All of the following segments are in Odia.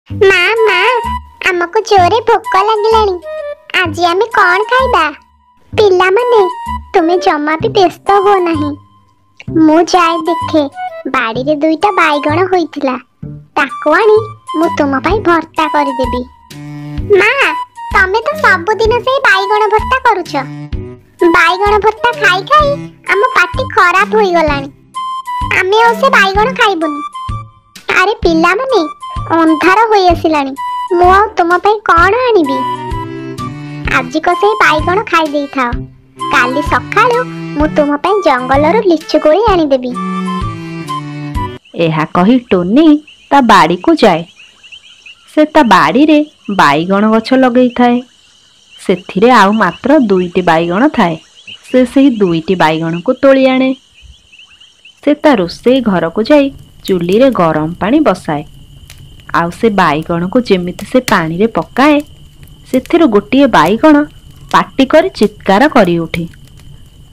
ମା ମା ଆମକୁ ଜୋରେ ଭୋକ ଲାଗିଲାଣି। ଆଜି ଆମେ କଣ ଖାଇବା? ପିଲାମାନେ ତୁମେ ଜମା ବି ବ୍ୟସ୍ତ ହୁଅ ନାହିଁ। ମୁଁ ଯାଏ ଦେଖେ ବାଡ଼ିରେ 2ଟା ବାଇଗଣ ହୋଇଥିଲା, ତାକୁ ଆଣି ମୁଁ ତୁମ ପାଇଁ ଭର୍ତ୍ତା କରିଦେବି। ମା ତମେ ତ ସବୁଦିନ ସେଇ ବାଇଗଣ ଭର୍ତ୍ତା କରୁଛ। ବାଇଗଣ ଭର୍ତ୍ତା ଖାଇ ଖାଇ ଆମ ପାଟି ଖରାପ ହୋଇଗଲାଣି। ଆମେ ଆଉ ସେ ବାଇଗଣ ଖାଇବୁନି। ଆରେ ପିଲାମାନେ ଅନ୍ଧାର ହୋଇ ଆସିଲାଣି, ମୁଁ ଆଉ ତୁମ ପାଇଁ କଣ ଆଣିବି? ଆଜିକ ସେଇ ବାଇଗଣ ଖାଇ ଦେଇଥାଅ, କାଲି ସକାଳୁ ମୁଁ ତୁମ ପାଇଁ ଜଙ୍ଗଲରୁ ଲିଚୁ କୋଳି ଆଣିଦେବି। ଏହା କହି ଟୁନି ତା ବାଡ଼ିକୁ ଯାଏ। ସେ ତା ବାଡ଼ିରେ ବାଇଗଣ ଗଛ ଲଗେଇଥାଏ। ସେଥିରେ ଆଉ ମାତ୍ର 2ଟି ବାଇଗଣ ଥାଏ। ସେ ସେହି 2ଟି ବାଇଗଣକୁ ତୋଳି ଆଣେ। ସେ ତା ରୋଷେଇ ଘରକୁ ଯାଇ ଚୁଲିରେ ଗରମ ପାଣି ବସାଏ। ଆଉ ସେ ବାଇଗଣକୁ ଯେମିତି ସେ ପାଣିରେ ପକାଏ, ସେଥିରୁ ଗୋଟିଏ ବାଇଗଣ ପାଟି କରି ଚିତ୍କାର କରି ଉଠେ,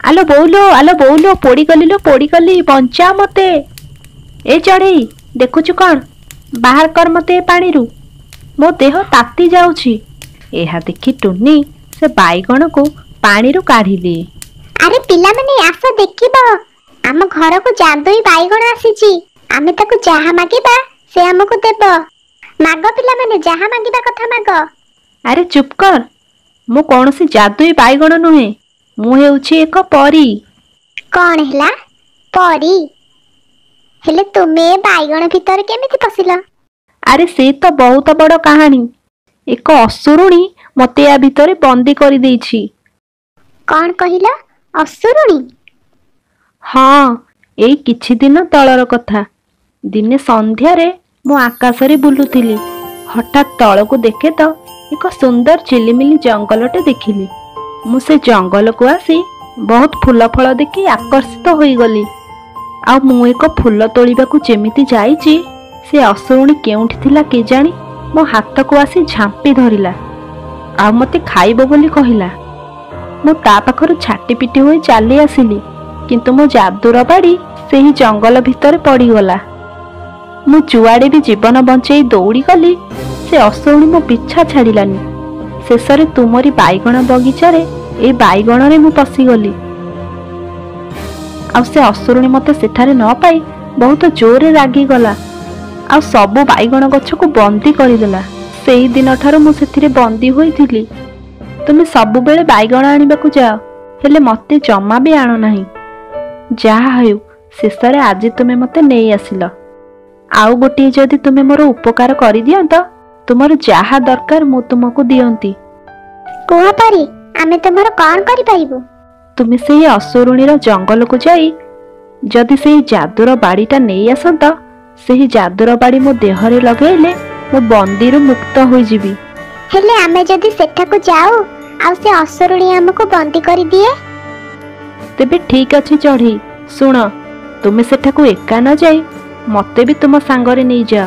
ଆଲୋ ବୋଉଲୋ ପୋଡ଼ିଗଲି ଲୋ ପୋଡ଼ିଗଲି, ବଞ୍ଚା ମତେ। ଏ ଚଢ଼େଇ ଦେଖୁଛୁ କଣ? ବାହାର କର ମତେ ଏ ପାଣିରୁ, ମୋ ଦେହ ତାତି ଯାଉଛି। ଏହା ଦେଖି ଟୁନି ସେ ବାଇଗଣକୁ ପାଣିରୁ କାଢ଼ିଦିଏ। ଆରେ ପିଲାମାନେ ଆସ ଦେଖିବ, ଆମ ଘରକୁ ଯାଦୁଇ ବାଇଗଣ ଆସିଛି। ଆମେ ତାକୁ ଯାହା ମାଗିବା ସେ ଆମକୁ ଦେବ। ମାଗ ପିଲାମାନେ, ଯାହା ମାଗିବା କଥା ମାଗ। ଆରେ ଚୁପ୍ କର, ମୁଁ କୌଣସି ଯାଦୁଇ ବାଇଗଣ ନୁହେଁ, ମୁଁ ହେଉଛି ଏକ ପରୀ। କଣ ହେଲା? ପରୀ? ହେଲେ ତୁମେ ବାଇଗଣ ଭିତରେ କେମିତି ପଶିଲ? ଆରେ ସେ ତ ବହୁତ ବଡ଼ କାହାଣୀ। ଏକ ଅସୁରୁଣୀ ମତେ ୟା ଭିତରେ ବନ୍ଦୀ କରିଦେଇଛି। କଣ କହିଲ? ଅସୁରୁଣୀ? ହଁ, ଏଇ କିଛି ଦିନ ତଳର କଥା। ଦିନେ ସନ୍ଧ୍ୟାରେ ମୁଁ ଆକାଶରେ ବୁଲୁଥିଲି। ହଠାତ୍ ତଳକୁ ଦେଖେ ତ ଏକ ସୁନ୍ଦର ଝିଲିମିଲି ଜଙ୍ଗଲଟେ ଦେଖିଲି। ମୁଁ ସେ ଜଙ୍ଗଲକୁ ଆସି ବହୁତ ଫୁଲ ଫଳ ଦେଖି ଆକର୍ଷିତ ହୋଇଗଲି। ଆଉ ମୁଁ ଏକ ଫୁଲ ତୋଳିବାକୁ ଯେମିତି ଯାଇଛି, ସେ ଅସୁରୁଣୀ କେଉଁଠି ଥିଲା କେଜାଣି ମୋ ହାତକୁ ଆସି ଝାମ୍ପି ଧରିଲା, ଆଉ ମୋତେ ଖାଇବ ବୋଲି କହିଲା। ମୁଁ ତା ପାଖରୁ ଛାଟି ପିଟି ହୋଇ ଚାଲି ଆସିଲି, କିନ୍ତୁ ମୋ ଯାଦୁର ବାଡ଼ି ସେହି ଜଙ୍ଗଲ ଭିତରେ ପଡ଼ିଗଲା। ମୁଁ ଯୁଆଡ଼େ ବି ଜୀବନ ବଞ୍ଚେଇ ଦୌଡ଼ିଗଲି, ସେ ଅସୁରୁଣୀ ମୋ ପିଛା ଛାଡ଼ିଲାନି। ଶେଷରେ ତୁମରି ବାଇଗଣ ବଗିଚାରେ ଏଇ ବାଇଗଣରେ ମୁଁ ପଶିଗଲି। ଆଉ ସେ ଅସୁରୁଣୀ ମୋତେ ସେଠାରେ ନ ପାଇ ବହୁତ ଜୋରରେ ରାଗିଗଲା, ଆଉ ସବୁ ବାଇଗଣ ଗଛକୁ ବନ୍ଦୀ କରିଦେଲା। ସେଇ ଦିନଠାରୁ ମୁଁ ସେଥିରେ ବନ୍ଦୀ ହୋଇଥିଲି। ତୁମେ ସବୁବେଳେ ବାଇଗଣ ଆଣିବାକୁ ଯାଅ, ହେଲେ ମୋତେ ଜମା ବି ଆଣ ନାହିଁ। ଯାହା ହେଉ, ଶେଷରେ ଆଜି ତୁମେ ମୋତେ ନେଇ ଆସିଲ। ଆଉ ଗୋଟିଏ ଯଦି ତୁମେ ମୋର ଉପକାର କରିଦିଅନ୍ତ, ତୁମର ଯାହା ଦରକାର ମୁଁ ତୁମକୁ ଦିଅନ୍ତି। କୁହ ପରୀ, ଆମେ ତୁମର କଣ କରିପାରିବୁ? ତୁମେ ସେହି ଅସୁରୁଣୀର ଜଙ୍ଗଲକୁ ଯାଇ ଯଦି ସେହି ଯାଦୁର ବାଡ଼ିଟା ନେଇ ଆସନ୍ତ, ସେହି ଯାଦୁର ବାଡ଼ି ମୋ ଦେହରେ ଲଗେଇଲେ ମୁଁ ବନ୍ଦୀରୁ ମୁକ୍ତ ହୋଇଯିବି। ହେଲେ ଆମେ ଯଦି ସେଠାକୁ ଯାଉ ଆଉ ସେ ଅସୁରୁଣୀ ଆମକୁ ବନ୍ଦୀ କରିଦିଏ? ତେବେ ଠିକ୍ ଅଛି ଚଢ଼େଇ, ଶୁଣ, ତୁମେ ସେଠାକୁ ଏକା ନ ଯାଇ ମୋତେ ବି ତୁମ ସାଙ୍ଗରେ ନେଇଯାଅ।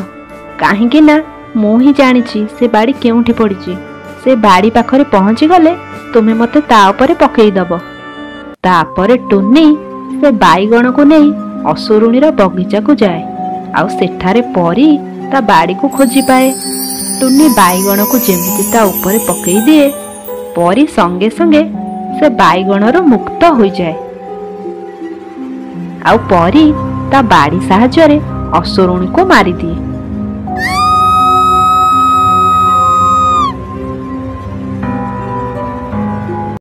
କାହିଁକି ନା ମୁଁ ହିଁ ଜାଣିଛି ସେ ବାଡ଼ି କେଉଁଠି ପଡ଼ିଛି। ସେ ବାଡ଼ି ପାଖରେ ପହଞ୍ଚିଗଲେ ତୁମେ ମୋତେ ତା ଉପରେ ପକେଇଦବ। ତାପରେ ଟୁନି ସେ ବାଇଗଣକୁ ନେଇ ଅସୁରୁଣୀର ବଗିଚାକୁ ଯାଏ, ଆଉ ସେଠାରେ ପରୀ ତା ବାଡ଼ିକୁ ଖୋଜି ପାଏ। ଟୁନି ବାଇଗଣକୁ ଯେମିତି ତା ଉପରେ ପକେଇ ଦିଏ, ପରୀ ସଙ୍ଗେ ସଙ୍ଗେ ସେ ବାଇଗଣରୁ ମୁକ୍ତ ହୋଇଯାଏ। ଆଉ ପରୀ ତା ବାଡ଼ି ସାହାଯ୍ୟରେ ଅସୁରୁଣୀକୁ ମାରିଦିଏ।